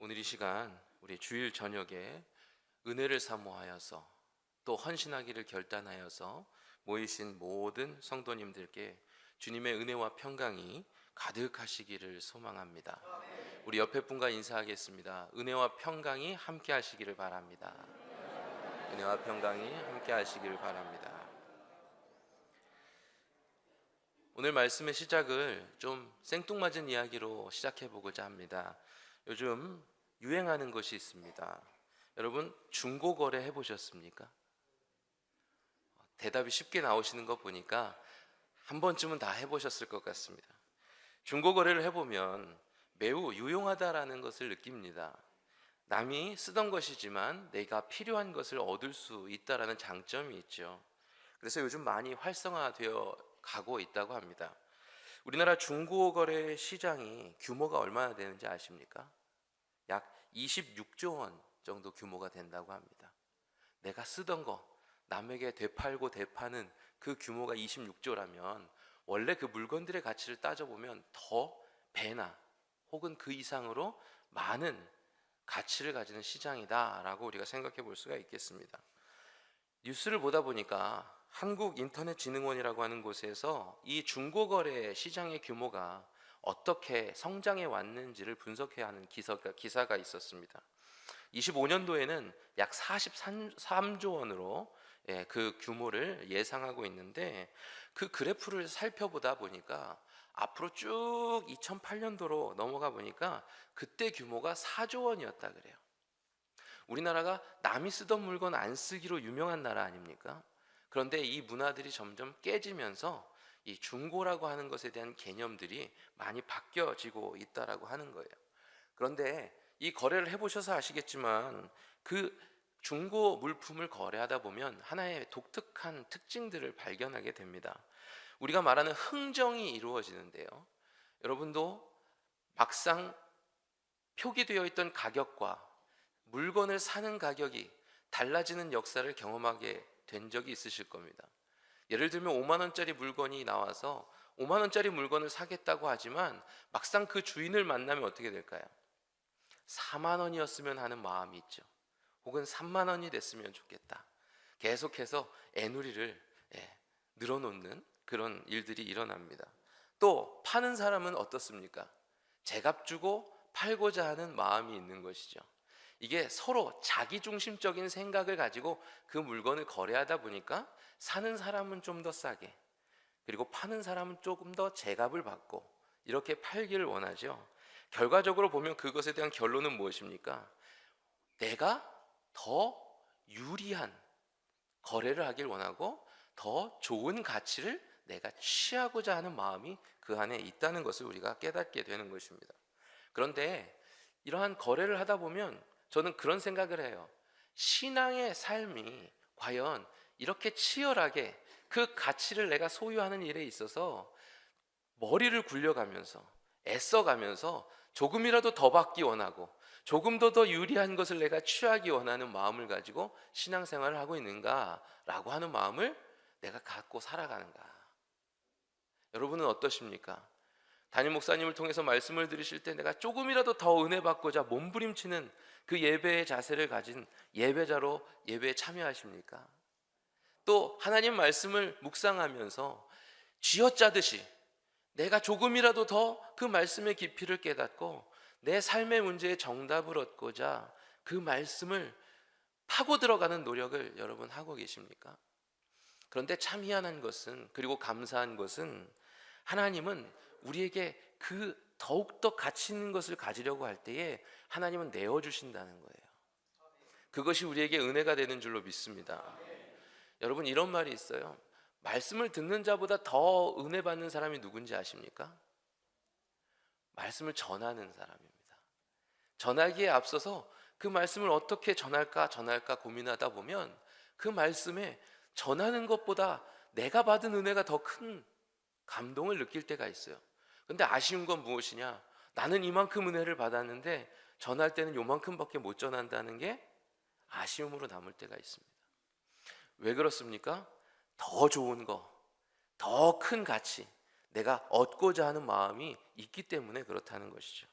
오늘 이 시간 우리 주일 저녁에 은혜를 사모하여서 또 헌신하기를 결단하여서 모이신 모든 성도님들께 주님의 은혜와 평강이 가득하시기를 소망합니다. 우리 옆에 분과 인사하겠습니다. 은혜와 평강이 함께 하시기를 바랍니다. 은혜와 평강이 함께 하시기를 바랍니다. 오늘 말씀의 시작을 좀 생뚱맞은 이야기로 시작해 보고자 합니다. 요즘 유행하는 것이 있습니다. 여러분, 중고거래 해보셨습니까? 대답이 쉽게 나오시는 거 보니까 한 번쯤은 다 해보셨을 것 같습니다. 중고거래를 해보면 매우 유용하다라는 것을 느낍니다. 남이 쓰던 것이지만 내가 필요한 것을 얻을 수 있다라는 장점이 있죠. 그래서 요즘 많이 활성화되어 가고 있다고 합니다. 우리나라 중고거래 시장이 규모가 얼마나 되는지 아십니까? 약 26조 원 정도 규모가 된다고 합니다. 내가 쓰던 거 남에게 되팔고 되파는 그 규모가 26조라면 원래 그 물건들의 가치를 따져보면 더 배나 혹은 그 이상으로 많은 가치를 가지는 시장이다라고 우리가 생각해 볼 수가 있겠습니다. 뉴스를 보다 보니까 한국인터넷진흥원이라고 하는 곳에서 이 중고거래 시장의 규모가 어떻게 성장해 왔는지를 분석해야 하는 기사가 있었습니다. 25년도에는 약 43조 원으로 그 규모를 예상하고 있는데, 그 그래프를 살펴보다 보니까 앞으로 쭉 2008년도로 넘어가 보니까 그때 규모가 4조 원이었다 그래요. 우리나라가 남이 쓰던 물건 안 쓰기로 유명한 나라 아닙니까? 그런데 이 문화들이 점점 깨지면서 이 중고라고 하는 것에 대한 개념들이 많이 바뀌어지고 있다라고 하는 거예요. 그런데 이 거래를 해보셔서 아시겠지만 그 중고 물품을 거래하다 보면 하나의 독특한 특징들을 발견하게 됩니다. 우리가 말하는 흥정이 이루어지는데요. 여러분도 막상 표기되어 있던 가격과 물건을 사는 가격이 달라지는 역사를 경험하게 된 적이 있으실 겁니다. 예를 들면 5만 원짜리 물건이 나와서 5만 원짜리 물건을 사겠다고 하지만 막상 그 주인을 만나면 어떻게 될까요? 4만 원이었으면 하는 마음이 있죠. 혹은 3만 원이 됐으면 좋겠다. 계속해서 애누리를 늘어놓는 그런 일들이 일어납니다. 또 파는 사람은 어떻습니까? 제값 주고 팔고자 하는 마음이 있는 것이죠. 이게 서로 자기중심적인 생각을 가지고 그 물건을 거래하다 보니까 사는 사람은 좀 더 싸게, 그리고 파는 사람은 조금 더 제값을 받고 이렇게 팔기를 원하죠. 결과적으로 보면 그것에 대한 결론은 무엇입니까? 내가 더 유리한 거래를 하길 원하고 더 좋은 가치를 내가 취하고자 하는 마음이 그 안에 있다는 것을 우리가 깨닫게 되는 것입니다. 그런데 이러한 거래를 하다 보면 저는 그런 생각을 해요. 신앙의 삶이 과연 이렇게 치열하게 그 가치를 내가 소유하는 일에 있어서 머리를 굴려가면서 애써가면서 조금이라도 더 받기 원하고 조금 더 유리한 것을 내가 취하기 원하는 마음을 가지고 신앙생활을 하고 있는가라고 하는 마음을 내가 갖고 살아가는가. 여러분은 어떠십니까? 담임 목사님을 통해서 말씀을 들으실 때 내가 조금이라도 더 은혜 받고자 몸부림치는 그 예배의 자세를 가진 예배자로 예배에 참여하십니까? 또 하나님 말씀을 묵상하면서 쥐어짜듯이 내가 조금이라도 더 그 말씀의 깊이를 깨닫고 내 삶의 문제의 정답을 얻고자 그 말씀을 파고 들어가는 노력을 여러분 하고 계십니까? 그런데 참 희한한 것은, 그리고 감사한 것은, 하나님은 우리에게 그 더욱더 가치 있는 것을 가지려고 할 때에 하나님은 내어주신다는 거예요. 그것이 우리에게 은혜가 되는 줄로 믿습니다. 여러분, 이런 말이 있어요. 말씀을 듣는 자보다 더 은혜 받는 사람이 누군지 아십니까? 말씀을 전하는 사람입니다. 전하기에 앞서서 그 말씀을 어떻게 전할까 고민하다 보면 그 말씀에 전하는 것보다 내가 받은 은혜가 더 큰 감동을 느낄 때가 있어요. 근데 아쉬운 건 무엇이냐? 나는 이만큼 은혜를 받았는데 전할 때는 요만큼밖에 못 전한다는 게 아쉬움으로 남을 때가 있습니다. 왜 그렇습니까? 더 좋은 거, 더 큰 가치, 내가 얻고자 하는 마음이 있기 때문에 그렇다는 것이죠.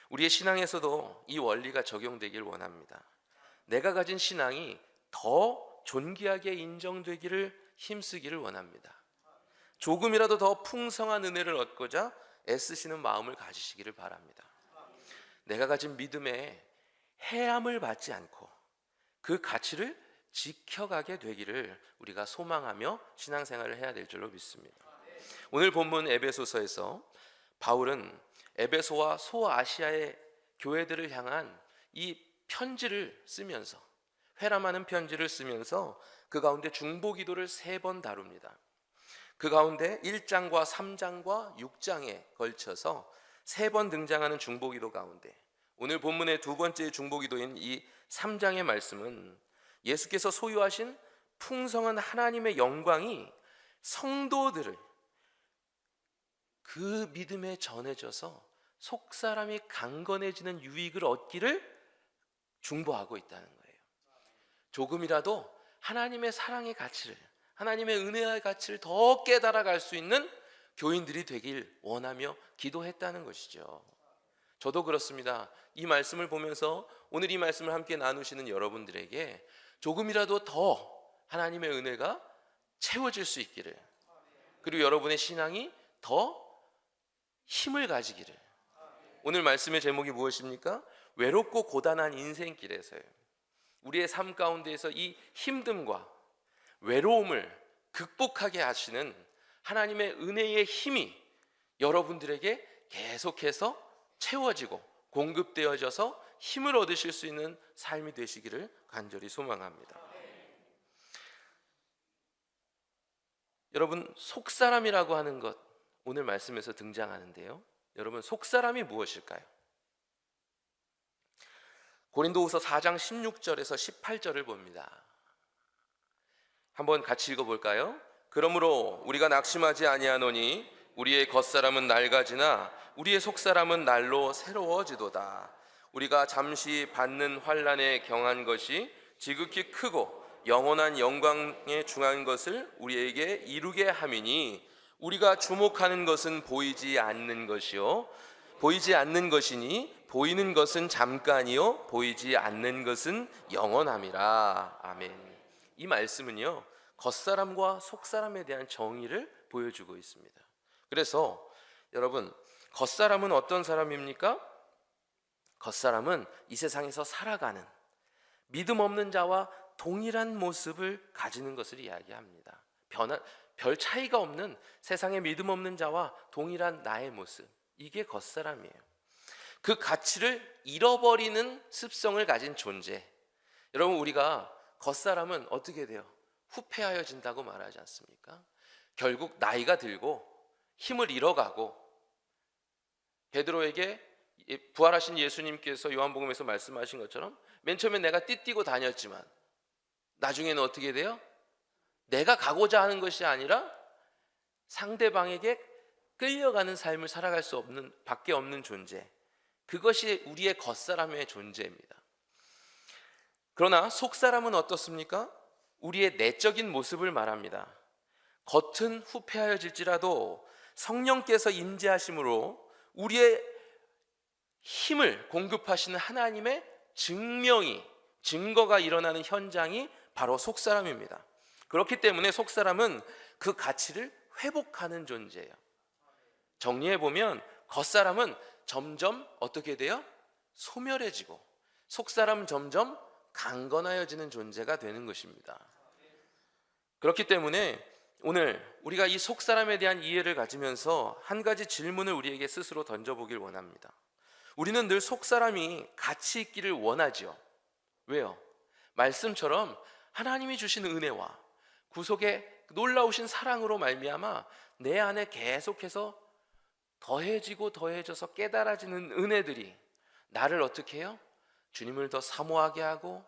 우리의 신앙에서도 이 원리가 적용되길 원합니다. 내가 가진 신앙이 더 존귀하게 인정되기를 힘쓰기를 원합니다. 조금이라도 더 풍성한 은혜를 얻고자 애쓰시는 마음을 가지시기를 바랍니다. 내가 가진 믿음에 해함을 받지 않고 그 가치를 지켜가게 되기를 우리가 소망하며 신앙생활을 해야 될 줄로 믿습니다. 오늘 본문 에베소서에서 바울은 에베소와 소아시아의 교회들을 향한 이 편지를 쓰면서, 회람하는 편지를 쓰면서 그 가운데 중보기도를 3번 다룹니다. 그 가운데 1장과 3장과 6장에 걸쳐서 3번 등장하는 중보기도 가운데 오늘 본문의 두 번째 중보기도인 이 3장의 말씀은 예수께서 소유하신 풍성한 하나님의 영광이 성도들을 그 믿음에 전해져서 속사람이 강건해지는 유익을 얻기를 중보하고 있다는 거예요. 조금이라도 하나님의 사랑의 가치를, 하나님의 은혜의 가치를 더 깨달아갈 수 있는 교인들이 되길 원하며 기도했다는 것이죠. 저도 그렇습니다. 이 말씀을 보면서 오늘 이 말씀을 함께 나누시는 여러분들에게 조금이라도 더 하나님의 은혜가 채워질 수 있기를, 그리고 여러분의 신앙이 더 힘을 가지기를. 오늘 말씀의 제목이 무엇입니까? 외롭고 고단한 인생길에서요, 우리의 삶 가운데에서 이 힘듦과 외로움을 극복하게 하시는 하나님의 은혜의 힘이 여러분들에게 계속해서 채워지고 공급되어져서 힘을 얻으실 수 있는 삶이 되시기를 간절히 소망합니다. 여러분, 속사람이라고 하는 것 오늘 말씀에서 등장하는데요, 여러분, 속사람이 무엇일까요? 고린도후서 4장 16절에서 18절을 봅니다. 한번 같이 읽어볼까요? 그러므로 우리가 낙심하지 아니하노니 우리의 겉사람은 낡아지나 우리의 속사람은 날로 새로워지도다. 우리가 잠시 받는 환난에 경한 것이 지극히 크고 영원한 영광에 중한 것을 우리에게 이루게 함이니 우리가 주목하는 것은 보이지 않는 것이요 보이지 않는 것이니 보이는 것은 잠깐이요 보이지 않는 것은 영원함이라. 아멘. 이 말씀은요, 겉사람과 속사람에 대한 정의를 보여주고 있습니다. 그래서 여러분, 겉사람은 어떤 사람입니까? 겉사람은 이 세상에서 살아가는 믿음 없는 자와 동일한 모습을 가지는 것을 이야기합니다. 별 차이가 없는 세상의 믿음 없는 자와 동일한 나의 모습, 이게 겉사람이에요. 그 가치를 잃어버리는 습성을 가진 존재. 여러분, 우리가 겉사람은 어떻게 돼요? 후패하여진다고 말하지 않습니까? 결국 나이가 들고 힘을 잃어가고, 베드로에게 부활하신 예수님께서 요한복음에서 말씀하신 것처럼 맨 처음에 내가 띠띠고 다녔지만 나중에는 어떻게 돼요? 내가 가고자 하는 것이 아니라 상대방에게 끌려가는 삶을 살아갈 수 없는 밖에 없는 존재, 그것이 우리의 겉사람의 존재입니다. 그러나 속사람은 어떻습니까? 우리의 내적인 모습을 말합니다. 겉은 후패하여질지라도 성령께서 임재하심으로 우리의 힘을 공급하시는 하나님의 증거가 일어나는 현장이 바로 속사람입니다. 그렇기 때문에 속사람은 그 가치를 회복하는 존재예요. 정리해보면 겉사람은 점점 어떻게 돼요? 소멸해지고 속사람은 점점 강건하여지는 존재가 되는 것입니다. 그렇기 때문에 오늘 우리가 이 속사람에 대한 이해를 가지면서 한 가지 질문을 우리에게 스스로 던져보길 원합니다. 우리는 늘 속사람이 가치 있기를 원하죠. 왜요? 말씀처럼 하나님이 주신 은혜와 구속의 놀라우신 사랑으로 말미암아 내 안에 계속해서 더해지고 더해져서 깨달아지는 은혜들이 나를 어떻게 해요? 주님을 더 사모하게 하고,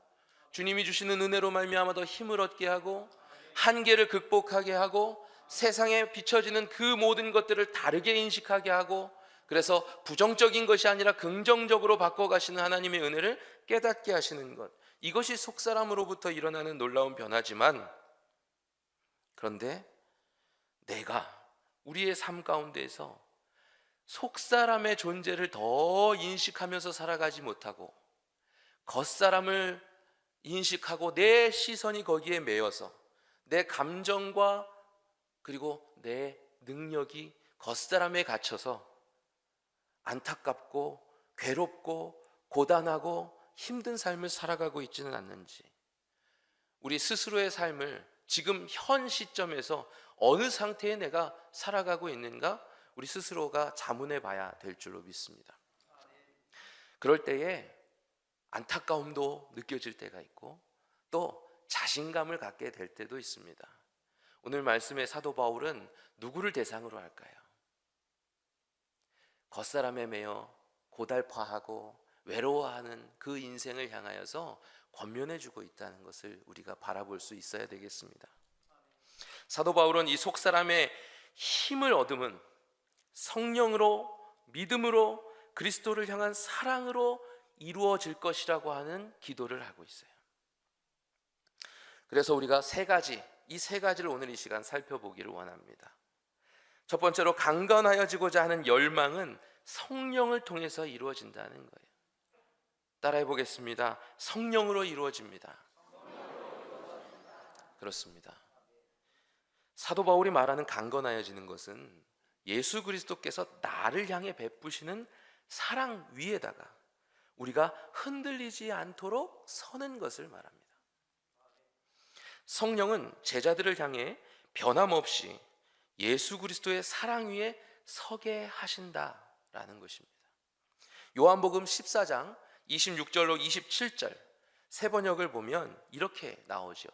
주님이 주시는 은혜로 말미암아 더 힘을 얻게 하고, 한계를 극복하게 하고, 세상에 비춰지는 그 모든 것들을 다르게 인식하게 하고, 그래서 부정적인 것이 아니라 긍정적으로 바꿔가시는 하나님의 은혜를 깨닫게 하시는 것, 이것이 속사람으로부터 일어나는 놀라운 변화지만, 그런데 내가 우리의 삶 가운데에서 속사람의 존재를 더 인식하면서 살아가지 못하고 겉사람을 인식하고 내 시선이 거기에 매여서 내 감정과 그리고 내 능력이 겉사람에 갇혀서 안타깝고 괴롭고 고단하고 힘든 삶을 살아가고 있지는 않는지, 우리 스스로의 삶을 지금 현 시점에서 어느 상태에 내가 살아가고 있는가 우리 스스로가 자문해 봐야 될 줄로 믿습니다. 그럴 때에 안타까움도 느껴질 때가 있고 또 자신감을 갖게 될 때도 있습니다. 오늘 말씀의 사도 바울은 누구를 대상으로 할까요? 겉사람에 매여 고달파하고 외로워하는 그 인생을 향하여서 권면해주고 있다는 것을 우리가 바라볼 수 있어야 되겠습니다. 사도 바울은 이 속사람의 힘을 얻음은 성령으로, 믿음으로, 그리스도를 향한 사랑으로 이루어질 것이라고 하는 기도를 하고 있어요. 그래서 우리가 이 세 가지를 오늘 이 시간 살펴보기를 원합니다. 첫 번째로, 강건하여지고자 하는 열망은 성령을 통해서 이루어진다는 거예요. 따라해 보겠습니다. 성령으로 이루어집니다. 그렇습니다. 사도 바울이 말하는 강건하여지는 것은 예수 그리스도께서 나를 향해 베푸시는 사랑 위에다가 우리가 흔들리지 않도록 서는 것을 말합니다. 성령은 제자들을 향해 변함없이 예수 그리스도의 사랑 위에 서게 하신다라는 것입니다. 요한복음 14장 26절로 27절 세 번역을 보면 이렇게 나오죠.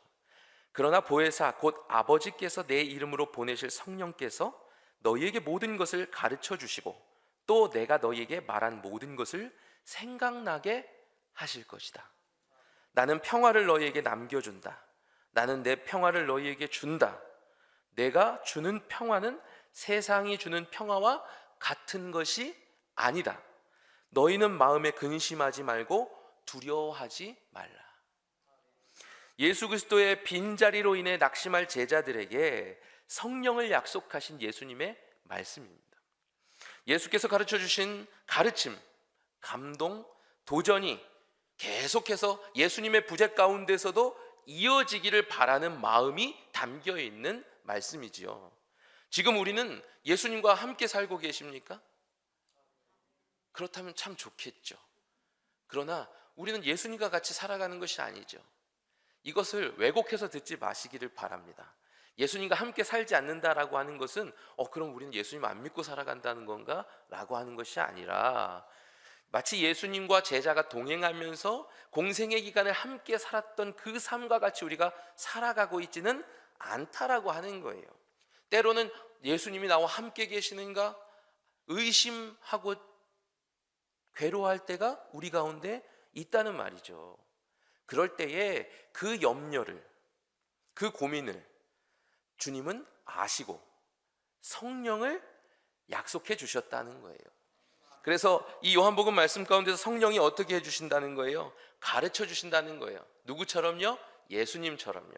그러나 보혜사 곧 아버지께서 내 이름으로 보내실 성령께서 너희에게 모든 것을 가르쳐 주시고 또 내가 너희에게 말한 모든 것을 생각나게 하실 것이다. 나는 평화를 너희에게 남겨준다. 나는 내 평화를 너희에게 준다. 내가 주는 평화는 세상이 주는 평화와 같은 것이 아니다. 너희는 마음에 근심하지 말고 두려워하지 말라. 예수 그리스도의 빈자리로 인해 낙심할 제자들에게 성령을 약속하신 예수님의 말씀입니다. 예수께서 가르쳐 주신 가르침, 감동, 도전이 계속해서 예수님의 부재 가운데서도 이어지기를 바라는 마음이 담겨 있는 말씀이지요. 지금 우리는 예수님과 함께 살고 계십니까? 그렇다면 참 좋겠죠. 그러나 우리는 예수님과 같이 살아가는 것이 아니죠. 이것을 왜곡해서 듣지 마시기를 바랍니다. 예수님과 함께 살지 않는다라고 하는 것은 그럼 우리는 예수님 안 믿고 살아간다는 건가? 라고 하는 것이 아니라 마치 예수님과 제자가 동행하면서 공생의 기간을 함께 살았던 그 삶과 같이 우리가 살아가고 있지는 않다라고 하는 거예요. 때로는 예수님이 나와 함께 계시는가 의심하고 괴로워할 때가 우리 가운데 있다는 말이죠. 그럴 때에 그 염려를, 그 고민을 주님은 아시고 성령을 약속해 주셨다는 거예요. 그래서 이 요한복음 말씀 가운데서 성령이 어떻게 해주신다는 거예요? 가르쳐 주신다는 거예요. 누구처럼요? 예수님처럼요.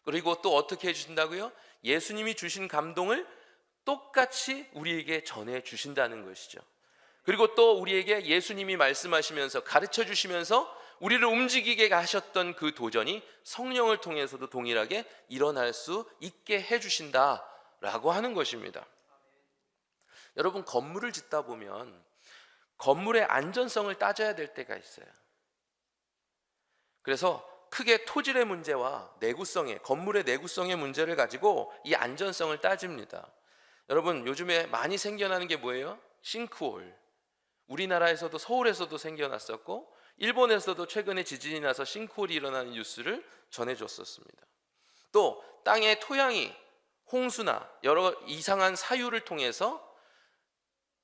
그리고 또 어떻게 해주신다고요? 예수님이 주신 감동을 똑같이 우리에게 전해 주신다는 것이죠. 그리고 또 우리에게 예수님이 말씀하시면서 가르쳐 주시면서 우리를 움직이게 하셨던 그 도전이 성령을 통해서도 동일하게 일어날 수 있게 해주신다라고 하는 것입니다. 여러분, 건물을 짓다 보면 건물의 안전성을 따져야 될 때가 있어요. 그래서 크게 토질의 문제와 건물의 내구성의 문제를 가지고 이 안전성을 따집니다. 여러분, 요즘에 많이 생겨나는 게 뭐예요? 싱크홀. 우리나라에서도 서울에서도 생겨났었고 일본에서도 최근에 지진이 나서 싱크홀이 일어나는 뉴스를 전해줬었습니다. 또 땅의 토양이 홍수나 여러 이상한 사유를 통해서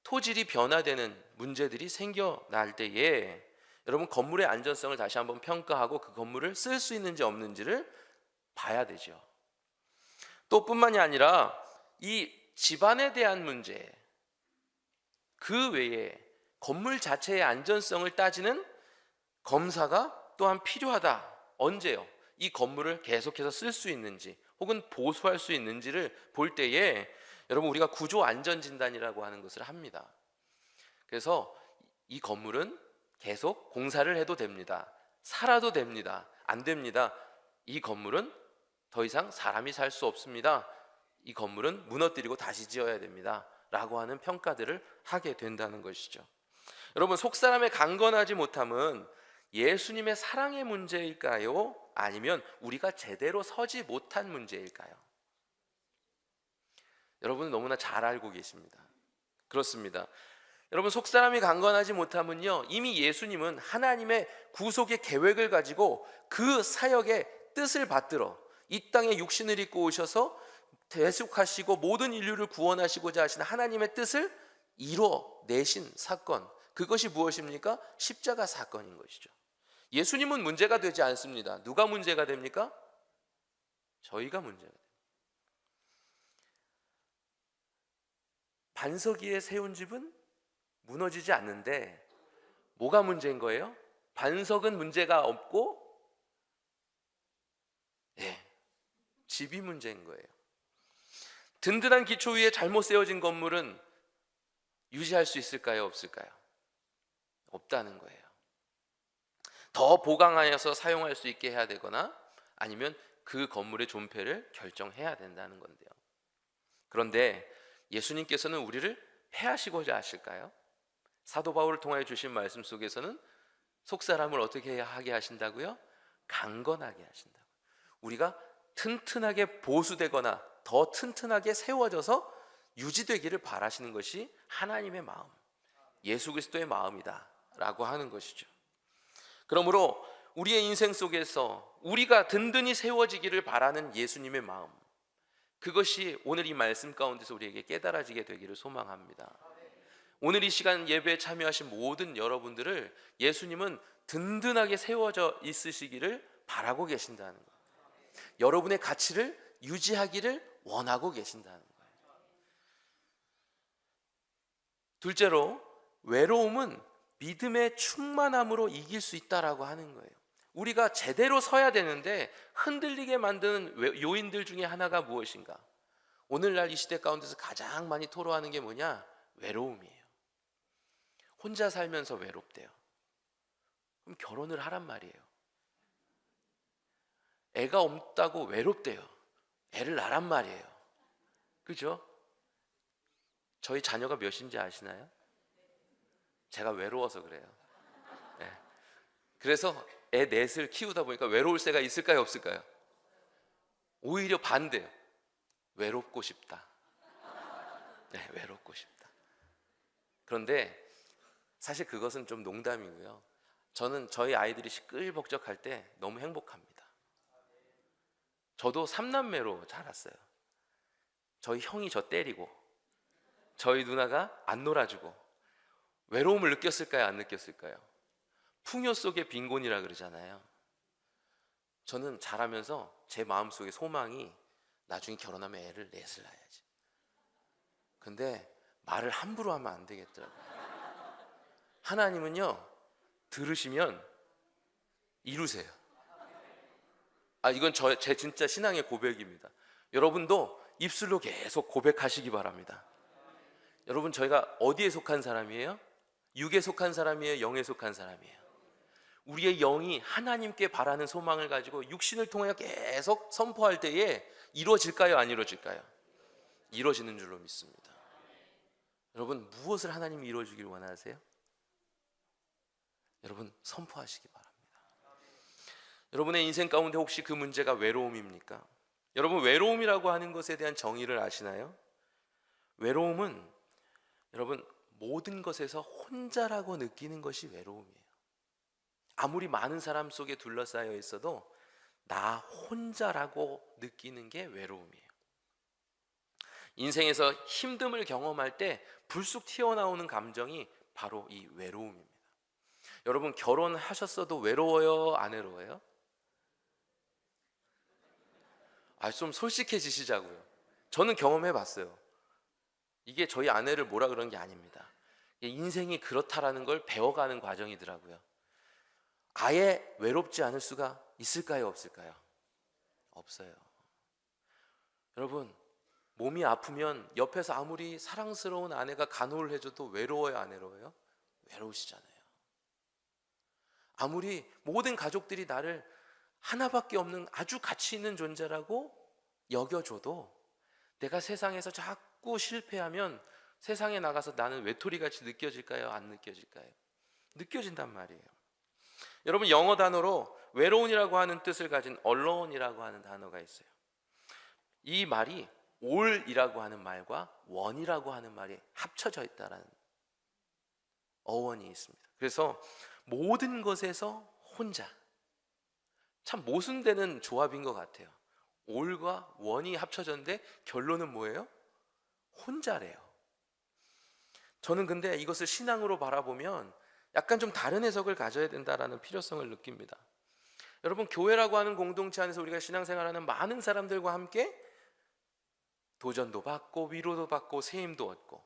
토질이 변화되는 문제들이 생겨날 때에 여러분, 건물의 안전성을 다시 한번 평가하고 그 건물을 쓸 수 있는지 없는지를 봐야 되죠. 또 뿐만이 아니라 이 집안에 대한 문제, 그 외에 건물 자체의 안전성을 따지는 검사가 또한 필요하다. 언제요? 이 건물을 계속해서 쓸 수 있는지 혹은 보수할 수 있는지를 볼 때에 여러분, 우리가 구조 안전 진단이라고 하는 것을 합니다. 그래서 이 건물은 계속 공사를 해도 됩니다. 살아도 됩니다. 안 됩니다. 이 건물은 더 이상 사람이 살 수 없습니다. 이 건물은 무너뜨리고 다시 지어야 됩니다. 라고 하는 평가들을 하게 된다는 것이죠. 여러분, 속사람의 강건하지 못함은 예수님의 사랑의 문제일까요? 아니면 우리가 제대로 서지 못한 문제일까요? 여러분은 너무나 잘 알고 계십니다. 그렇습니다. 여러분, 속사람이 강건하지 못함은요, 이미 예수님은 하나님의 구속의 계획을 가지고 그 사역의 뜻을 받들어 이 땅에 육신을 입고 오셔서 대속하시고 모든 인류를 구원하시고자 하신 하나님의 뜻을 이뤄내신 사건, 그것이 무엇입니까? 십자가 사건인 것이죠. 예수님은 문제가 되지 않습니다. 누가 문제가 됩니까? 저희가 문제가 됩니다. 반석 위에 세운 집은 무너지지 않는데 뭐가 문제인 거예요? 반석은 문제가 없고 집이 문제인 거예요. 든든한 기초 위에 잘못 세워진 건물은 유지할 수 있을까요? 없을까요? 없다는 거예요. 더 보강하여서 사용할 수 있게 해야 되거나 아니면 그 건물의 존폐를 결정해야 된다는 건데요. 그런데 예수님께서는 우리를 해하시고자 하실까요? 사도 바울을 통하여 주신 말씀 속에서는 속사람을 어떻게 하게 하신다고요? 강건하게 하신다고. 우리가 튼튼하게 보수되거나 더 튼튼하게 세워져서 유지되기를 바라시는 것이 하나님의 마음, 예수 그리스도의 마음이다 라고 하는 것이죠. 그러므로 우리의 인생 속에서 우리가 든든히 세워지기를 바라는 예수님의 마음, 그것이 오늘 이 말씀 가운데서 우리에게 깨달아지게 되기를 소망합니다. 오늘 이 시간 예배에 참여하신 모든 여러분들을 예수님은 든든하게 세워져 있으시기를 바라고 계신다는 거예요. 여러분의 가치를 유지하기를 원하고 계신다는 거예요. 둘째로, 외로움은 믿음의 충만함으로 이길 수 있다라고 하는 거예요. 우리가 제대로 서야 되는데 흔들리게 만드는 요인들 중에 하나가 무엇인가? 오늘날 이 시대 가운데서 가장 많이 토로하는 게 뭐냐? 외로움이에요. 혼자 살면서 외롭대요. 그럼 결혼을 하란 말이에요. 애가 없다고 외롭대요. 애를 낳란 말이에요. 그죠? 저희 자녀가 몇인지 아시나요? 제가 외로워서 그래요. 네. 그래서 애 넷을 키우다 보니까 외로울 새가 있을까요, 없을까요? 오히려 반대요. 외롭고 싶다. 네, 외롭고 싶다. 그런데 사실 그것은 좀 농담이고요. 저는 저희 아이들이 시끌벅적할 때 너무 행복합니다. 저도 3남매로 자랐어요. 저희 형이 저 때리고 저희 누나가 안 놀아주고 외로움을 느꼈을까요, 안 느꼈을까요? 풍요 속의 빈곤이라 그러잖아요. 저는 자라면서 제 마음속의 소망이 나중에 결혼하면 애를 넷을 낳아야지. 근데 말을 함부로 하면 안 되겠더라고요. 하나님은요, 들으시면 이루세요. 이건 제 진짜 신앙의 고백입니다. 여러분도 입술로 계속 고백하시기 바랍니다. 여러분, 저희가 어디에 속한 사람이에요? 육에 속한 사람이에요? 영에 속한 사람이에요? 우리의 영이 하나님께 바라는 소망을 가지고 육신을 통하여 계속 선포할 때에 이루어질까요, 안 이루어질까요? 이루어지는 줄로 믿습니다. 여러분, 무엇을 하나님이 이루어주길 원하세요? 여러분, 선포하시기 바랍니다. 여러분의 인생 가운데 혹시 그 문제가 외로움입니까? 여러분, 외로움이라고 하는 것에 대한 정의를 아시나요? 외로움은 여러분, 모든 것에서 혼자라고 느끼는 것이 외로움이에요. 아무리 많은 사람 속에 둘러싸여 있어도 나 혼자라고 느끼는 게 외로움이에요. 인생에서 힘듦을 경험할 때 불쑥 튀어나오는 감정이 바로 이 외로움입니다. 여러분, 결혼하셨어도 외로워요, 안 외로워요? 좀 솔직해지시자고요. 저는 경험해 봤어요. 이게 저희 아내를 뭐라 그런 게 아닙니다. 인생이 그렇다라는 걸 배워가는 과정이더라고요. 아예 외롭지 않을 수가 있을까요, 없을까요? 없어요. 여러분, 몸이 아프면 옆에서 아무리 사랑스러운 아내가 간호를 해줘도 외로워요, 안 외로워요? 외로우시잖아요. 아무리 모든 가족들이 나를 하나밖에 없는 아주 가치 있는 존재라고 여겨줘도 내가 세상에서 자꾸 실패하면 세상에 나가서 나는 외톨이같이 느껴질까요? 안 느껴질까요? 느껴진단 말이에요. 여러분, 영어 단어로 외로운이라고 하는 뜻을 가진 alone이라고 하는 단어가 있어요. 이 말이 all이라고 하는 말과 one이라고 하는 말이 합쳐져 있다라는 어원이 있습니다. 그래서 모든 것에서 혼자, 참 모순되는 조합인 것 같아요. all과 one이 합쳐졌는데 결론은 뭐예요? 혼자래요. 저는 근데 이것을 신앙으로 바라보면 약간 좀 다른 해석을 가져야 된다라는 필요성을 느낍니다. 여러분, 교회라고 하는 공동체 안에서 우리가 신앙생활하는 많은 사람들과 함께 도전도 받고 위로도 받고 세임도 얻고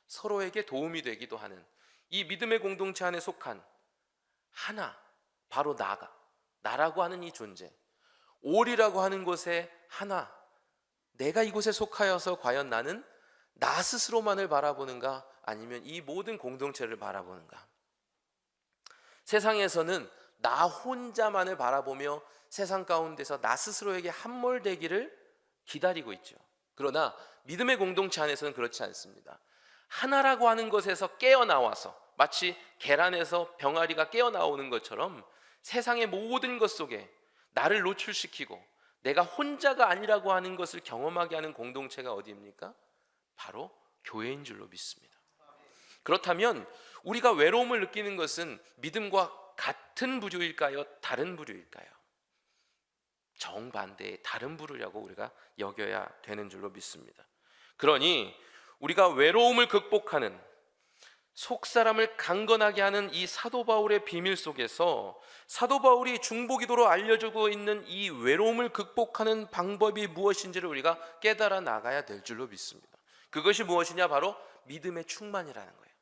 서로에게 도움이 되기도 하는 이 믿음의 공동체 안에 속한 하나, 바로 나라고 하는 이 존재, 올이라고 하는 곳에 하나, 내가 이곳에 속하여서 과연 나는 나 스스로만을 바라보는가, 아니면 이 모든 공동체를 바라보는가? 세상에서는 나 혼자만을 바라보며 세상 가운데서 나 스스로에게 함몰되기를 기다리고 있죠. 그러나 믿음의 공동체 안에서는 그렇지 않습니다. 하나라고 하는 것에서 깨어나와서 마치 계란에서 병아리가 깨어나오는 것처럼 세상의 모든 것 속에 나를 노출시키고 내가 혼자가 아니라고 하는 것을 경험하게 하는 공동체가 어디입니까? 바로 교회인 줄로 믿습니다. 그렇다면 우리가 외로움을 느끼는 것은 믿음과 같은 부류일까요? 다른 부류일까요? 정반대의 다른 부류라고 우리가 여겨야 되는 줄로 믿습니다. 그러니 우리가 외로움을 극복하는, 속사람을 강건하게 하는 이 사도 바울의 비밀 속에서 사도 바울이 중보기도로 알려주고 있는 이 외로움을 극복하는 방법이 무엇인지를 우리가 깨달아 나가야 될 줄로 믿습니다. 그것이 무엇이냐? 바로 믿음의 충만이라는 거예요.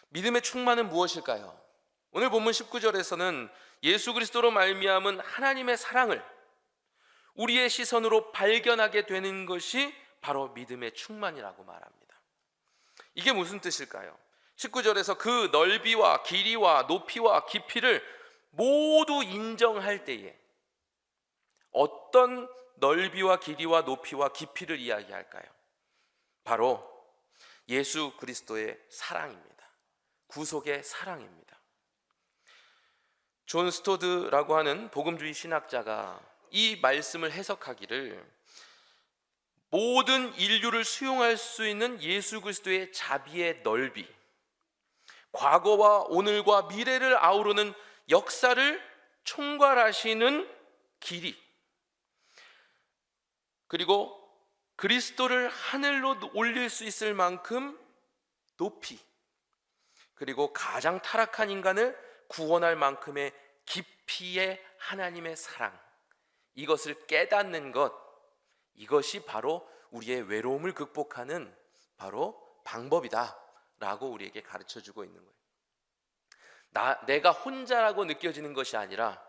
믿음의 충만은 무엇일까요? 오늘 본문 19절에서는 예수 그리스도로 말미암은 하나님의 사랑을 우리의 시선으로 발견하게 되는 것이 바로 믿음의 충만이라고 말합니다. 이게 무슨 뜻일까요? 19절에서 그 넓이와 길이와 높이와 깊이를 모두 인정할 때에 어떤 넓이와 길이와 높이와 깊이를 이야기할까요? 바로 예수 그리스도의 사랑입니다. 구속의 사랑입니다. 존 스토드라고 하는 복음주의 신학자가 이 말씀을 해석하기를 모든 인류를 수용할 수 있는 예수 그리스도의 자비의 넓이, 과거와 오늘과 미래를 아우르는 역사를 총괄하시는 길이, 그리고 그리스도를 하늘로 올릴 수 있을 만큼 높이, 그리고 가장 타락한 인간을 구원할 만큼의 깊이의 하나님의 사랑, 이것을 깨닫는 것, 이것이 바로 우리의 외로움을 극복하는 바로 방법이다 라고 우리에게 가르쳐주고 있는 거예요. 내가 혼자라고 느껴지는 것이 아니라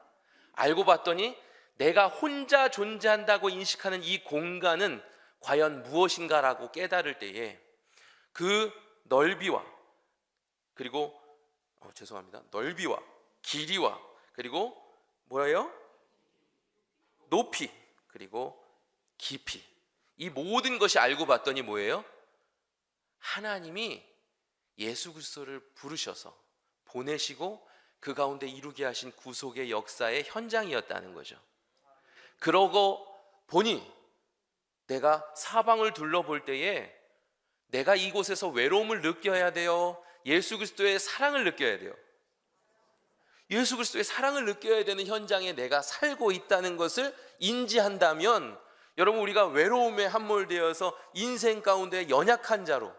알고 봤더니 내가 혼자 존재한다고 인식하는 이 공간은 과연 무엇인가라고 깨달을 때에 그 넓이와, 그리고 넓이와 길이와, 그리고 뭐예요? 높이, 그리고 깊이, 이 모든 것이 알고 봤더니 뭐예요? 하나님이 예수 그리스도를 부르셔서 보내시고 그 가운데 이루게 하신 구속의 역사의 현장이었다는 거죠. 그러고 보니 내가 사방을 둘러볼 때에 내가 이곳에서 외로움을 느껴야 돼요? 예수 그리스도의 사랑을 느껴야 돼요? 예수 그리스도의 사랑을 느껴야 되는 현장에 내가 살고 있다는 것을 인지한다면, 여러분, 우리가 외로움에 함몰되어서 인생 가운데 연약한 자로,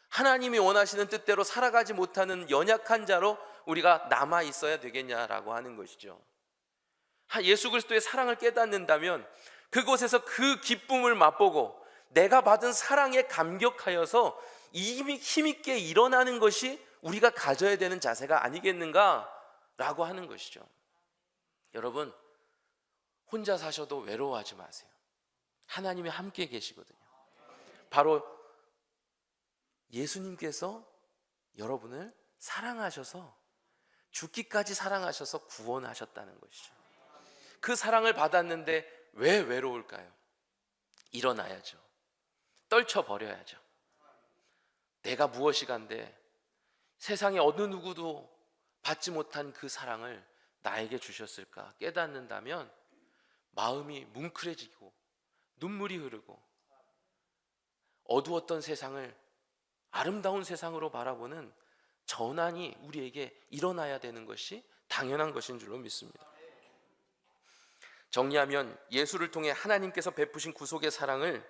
하나님이 원하시는 뜻대로 살아가지 못하는 연약한 자로 우리가 남아 있어야 되겠냐라고 하는 것이죠. 예수 그리스도의 사랑을 깨닫는다면 그곳에서 그 기쁨을 맛보고 내가 받은 사랑에 감격하여서 힘있게 일어나는 것이 우리가 가져야 되는 자세가 아니겠는가라고 하는 것이죠. 여러분, 혼자 사셔도 외로워하지 마세요. 하나님이 함께 계시거든요. 바로 예수님께서 여러분을 사랑하셔서 죽기까지 사랑하셔서 구원하셨다는 것이죠. 그 사랑을 받았는데 왜 외로울까요? 일어나야죠. 떨쳐버려야죠. 내가 무엇이간데 세상에 어느 누구도 받지 못한 그 사랑을 나에게 주셨을까 깨닫는다면 마음이 뭉클해지고 눈물이 흐르고 어두웠던 세상을 아름다운 세상으로 바라보는 전환이 우리에게 일어나야 되는 것이 당연한 것인 줄로 믿습니다. 정리하면 예수를 통해 하나님께서 베푸신 구속의 사랑을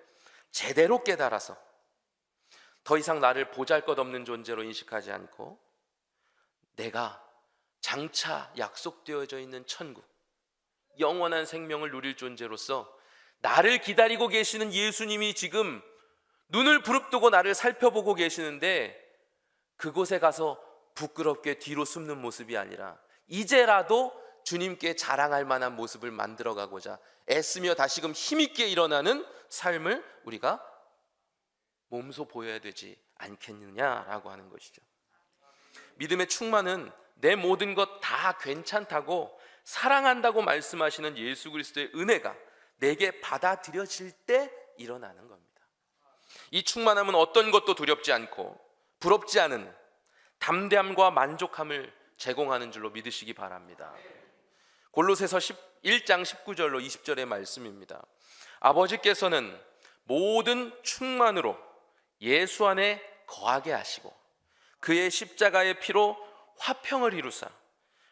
제대로 깨달아서 더 이상 나를 보잘것없는 존재로 인식하지 않고 내가 장차 약속되어져 있는 천국, 영원한 생명을 누릴 존재로서 나를 기다리고 계시는 예수님이 지금 눈을 부릅뜨고 나를 살펴보고 계시는데 그곳에 가서 부끄럽게 뒤로 숨는 모습이 아니라 이제라도 주님께 자랑할 만한 모습을 만들어가고자 애쓰며 다시금 힘있게 일어나는 삶을 우리가 몸소 보여야 되지 않겠느냐라고 하는 것이죠. 믿음의 충만은 내 모든 것 다 괜찮다고 사랑한다고 말씀하시는 예수 그리스도의 은혜가 내게 받아들여질 때 일어나는 겁니다. 이 충만함은 어떤 것도 두렵지 않고 부럽지 않은 담대함과 만족함을 제공하는 줄로 믿으시기 바랍니다. 골로새서 1장 19절로 20절의 말씀입니다. 아버지께서는 모든 충만으로 예수 안에 거하게 하시고 그의 십자가의 피로 화평을 이루사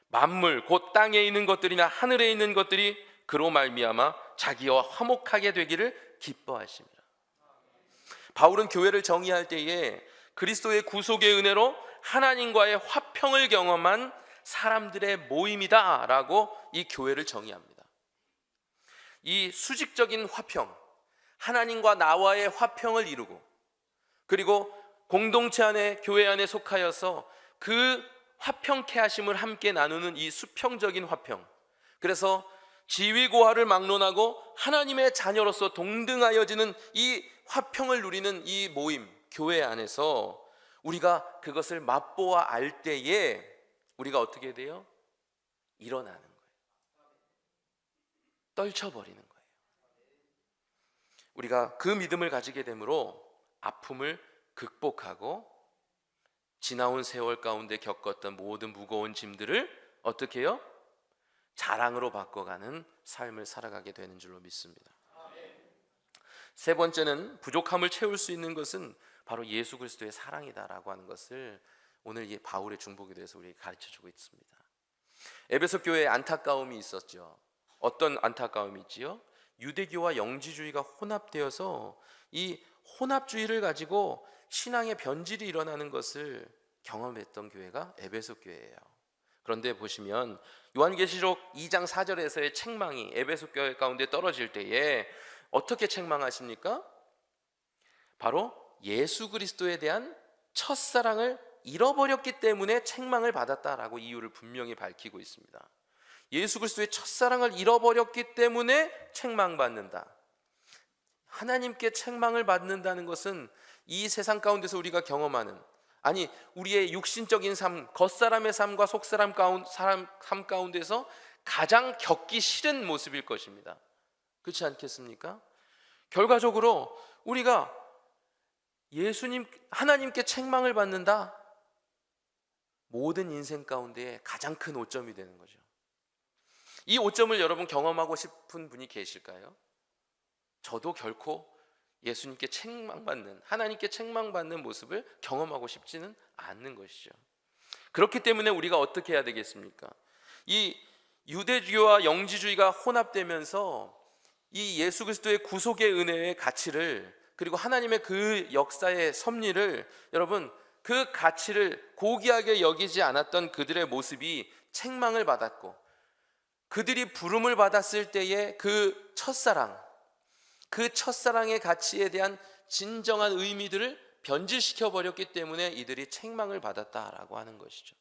만물 곧 땅에 있는 것들이나 하늘에 있는 것들이 그로 말미암아 자기와 화목하게 되기를 기뻐하십니다. 바울은 교회를 정의할 때에 그리스도의 구속의 은혜로 하나님과의 화평을 경험한 사람들의 모임이다 라고 이 교회를 정의합니다. 이 수직적인 화평, 하나님과 나와의 화평을 이루고 그리고 공동체 안에 교회 안에 속하여서 그 화평케 하심을 함께 나누는 이 수평적인 화평, 그래서 지위고하를 막론하고 하나님의 자녀로서 동등하여지는 이 화평을 누리는 이 모임, 교회 안에서 우리가 그것을 맛보아 알 때에 우리가 어떻게 돼요? 일어나는 거예요. 떨쳐버리는 거예요. 우리가 그 믿음을 가지게 되므로 아픔을 극복하고 지나온 세월 가운데 겪었던 모든 무거운 짐들을 어떻게 해요? 자랑으로 바꿔가는 삶을 살아가게 되는 줄로 믿습니다. 세 번째는 부족함을 채울 수 있는 것은 바로 예수 그리스도의 사랑이다라고 하는 것을 오늘 이 바울의 중보기에 대해서 우리에게 가르쳐주고 있습니다. 에베소 교회에 안타까움이 있었죠. 어떤 안타까움이 있지요? 유대교와 영지주의가 혼합되어서 이 혼합주의를 가지고 신앙의 변질이 일어나는 것을 경험했던 교회가 에베소 교회예요. 그런데 보시면 요한계시록 2장 4절에서의 책망이 에베소 교회 가운데 떨어질 때에 어떻게 책망하십니까? 바로 예수 그리스도에 대한 첫사랑을 잃어버렸기 때문에 책망을 받았다라고 이유를 분명히 밝히고 있습니다. 예수 그리스도의 첫사랑을 잃어버렸기 때문에 책망받는다. 하나님께 책망을 받는다는 것은 이 세상 가운데서 우리가 경험하는, 아니 우리의 육신적인 삶, 겉사람의 삶과 속사람 삶 가운데서 가장 겪기 싫은 모습일 것입니다. 그렇지 않겠습니까? 결과적으로 우리가 하나님께 책망을 받는다, 모든 인생 가운데 가장 큰 오점이 되는 거죠. 이 오점을 여러분 경험하고 싶은 분이 계실까요? 저도 결코 예수님께 책망받는, 하나님께 책망받는 모습을 경험하고 싶지는 않는 것이죠. 그렇기 때문에 우리가 어떻게 해야 되겠습니까? 이 유대주의와 영지주의가 혼합되면서 이 예수 그리스도의 구속의 은혜의 가치를, 그리고 하나님의 그 역사의 섭리를, 여러분 그 가치를 고귀하게 여기지 않았던 그들의 모습이 책망을 받았고, 그들이 부름을 받았을 때의 그 첫사랑, 그 첫사랑의 가치에 대한 진정한 의미들을 변질시켜 버렸기 때문에 이들이 책망을 받았다라고 하는 것이죠.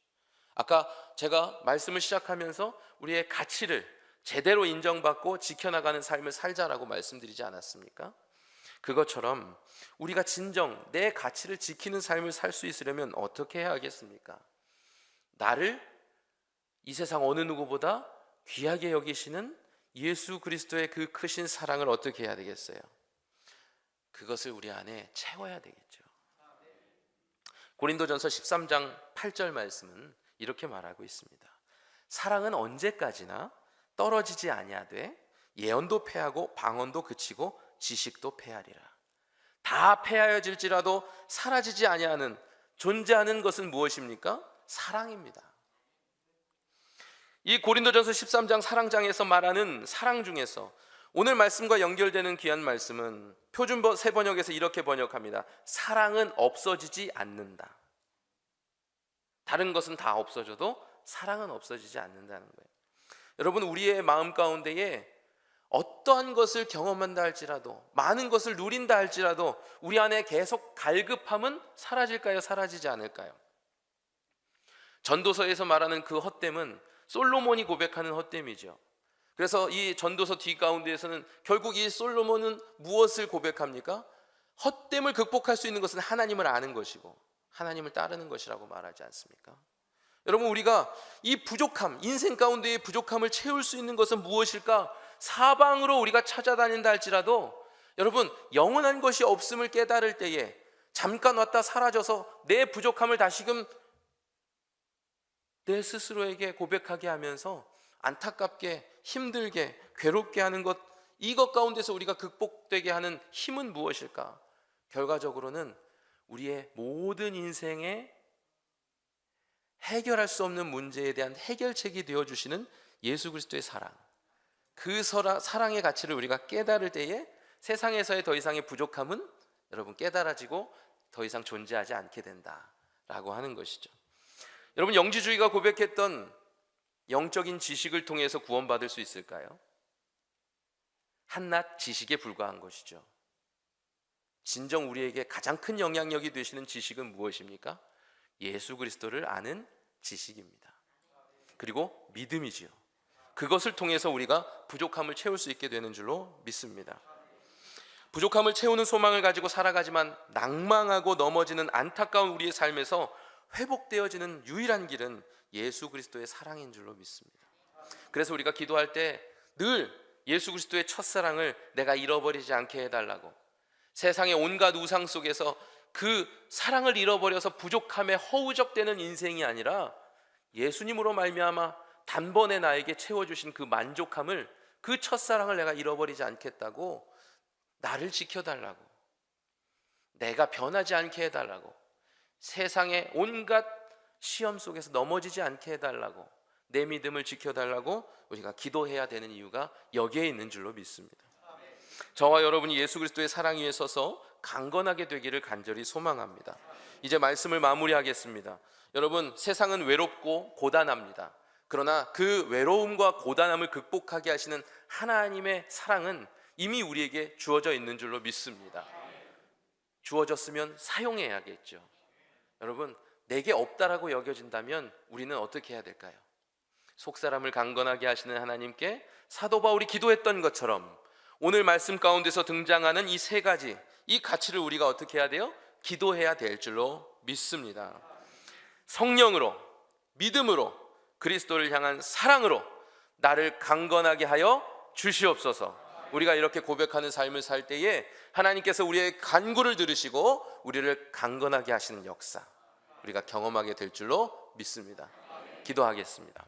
아까 제가 말씀을 시작하면서 우리의 가치를 제대로 인정받고 지켜나가는 삶을 살자라고 말씀드리지 않았습니까? 그것처럼 우리가 진정 내 가치를 지키는 삶을 살 수 있으려면 어떻게 해야 하겠습니까? 나를 이 세상 어느 누구보다 귀하게 여기시는 예수 그리스도의 그 크신 사랑을 어떻게 해야 되겠어요? 그것을 우리 안에 채워야 되겠죠. 고린도전서 13장 8절 말씀은 이렇게 말하고 있습니다. 사랑은 언제까지나 떨어지지 아니하되 예언도 패하고 방언도 그치고 지식도 패하리라. 다 패하여질지라도 사라지지 아니하는 존재하는 것은 무엇입니까? 사랑입니다. 이 고린도전서 13장 사랑장에서 말하는 사랑 중에서 오늘 말씀과 연결되는 귀한 말씀은 표준 새번역에서 이렇게 번역합니다. 사랑은 없어지지 않는다. 다른 것은 다 없어져도 사랑은 없어지지 않는다는 거예요. 여러분, 우리의 마음 가운데에 어떠한 것을 경험한다 할지라도, 많은 것을 누린다 할지라도 우리 안에 계속 갈급함은 사라질까요? 사라지지 않을까요? 전도서에서 말하는 그 헛됨은 솔로몬이 고백하는 헛됨이죠. 그래서 이 전도서 뒷가운데에서는 결국 이 솔로몬은 무엇을 고백합니까? 헛됨을 극복할 수 있는 것은 하나님을 아는 것이고 하나님을 따르는 것이라고 말하지 않습니까? 여러분, 우리가 이 부족함, 인생 가운데의 부족함을 채울 수 있는 것은 무엇일까? 사방으로 우리가 찾아다닌다 할지라도 여러분, 영원한 것이 없음을 깨달을 때에 잠깐 왔다 사라져서 내 부족함을 다시금 내 스스로에게 고백하게 하면서 안타깝게, 힘들게, 괴롭게 하는 것, 이것 가운데서 우리가 극복되게 하는 힘은 무엇일까? 결과적으로는 우리의 모든 인생에 해결할 수 없는 문제에 대한 해결책이 되어주시는 예수 그리스도의 사랑, 그 사랑의 가치를 우리가 깨달을 때에 세상에서의 더 이상의 부족함은 여러분 깨달아지고 더 이상 존재하지 않게 된다라고 하는 것이죠. 여러분, 영지주의가 고백했던 영적인 지식을 통해서 구원받을 수 있을까요? 한낱 지식에 불과한 것이죠. 진정 우리에게 가장 큰 영향력이 되시는 지식은 무엇입니까? 예수 그리스도를 아는 지식입니다. 그리고 믿음이지요. 그것을 통해서 우리가 부족함을 채울 수 있게 되는 줄로 믿습니다. 부족함을 채우는 소망을 가지고 살아가지만 낭망하고 넘어지는 안타까운 우리의 삶에서 회복되어지는 유일한 길은 예수 그리스도의 사랑인 줄로 믿습니다. 그래서 우리가 기도할 때 늘 예수 그리스도의 첫사랑을 내가 잃어버리지 않게 해달라고, 세상의 온갖 우상 속에서 그 사랑을 잃어버려서 부족함에 허우적대는 인생이 아니라 예수님으로 말미암아 단번에 나에게 채워주신 그 만족함을, 그 첫사랑을 내가 잃어버리지 않겠다고, 나를 지켜달라고, 내가 변하지 않게 해달라고, 세상의 온갖 시험 속에서 넘어지지 않게 해달라고, 내 믿음을 지켜달라고 우리가 기도해야 되는 이유가 여기에 있는 줄로 믿습니다. 저와 여러분이 예수 그리스도의 사랑 위에 서서 강건하게 되기를 간절히 소망합니다. 이제 말씀을 마무리하겠습니다. 여러분, 세상은 외롭고 고단합니다. 그러나 그 외로움과 고단함을 극복하게 하시는 하나님의 사랑은 이미 우리에게 주어져 있는 줄로 믿습니다. 주어졌으면 사용해야겠죠. 여러분, 내게 없다라고 여겨진다면 우리는 어떻게 해야 될까요? 속사람을 강건하게 하시는 하나님께 사도 바울이 기도했던 것처럼 오늘 말씀 가운데서 등장하는 이 세 가지, 이 가치를 우리가 어떻게 해야 돼요? 기도해야 될 줄로 믿습니다. 성령으로, 믿음으로, 그리스도를 향한 사랑으로 나를 강건하게 하여 주시옵소서. 우리가 이렇게 고백하는 삶을 살 때에 하나님께서 우리의 간구를 들으시고 우리를 강건하게 하시는 역사, 우리가 경험하게 될 줄로 믿습니다. 기도하겠습니다.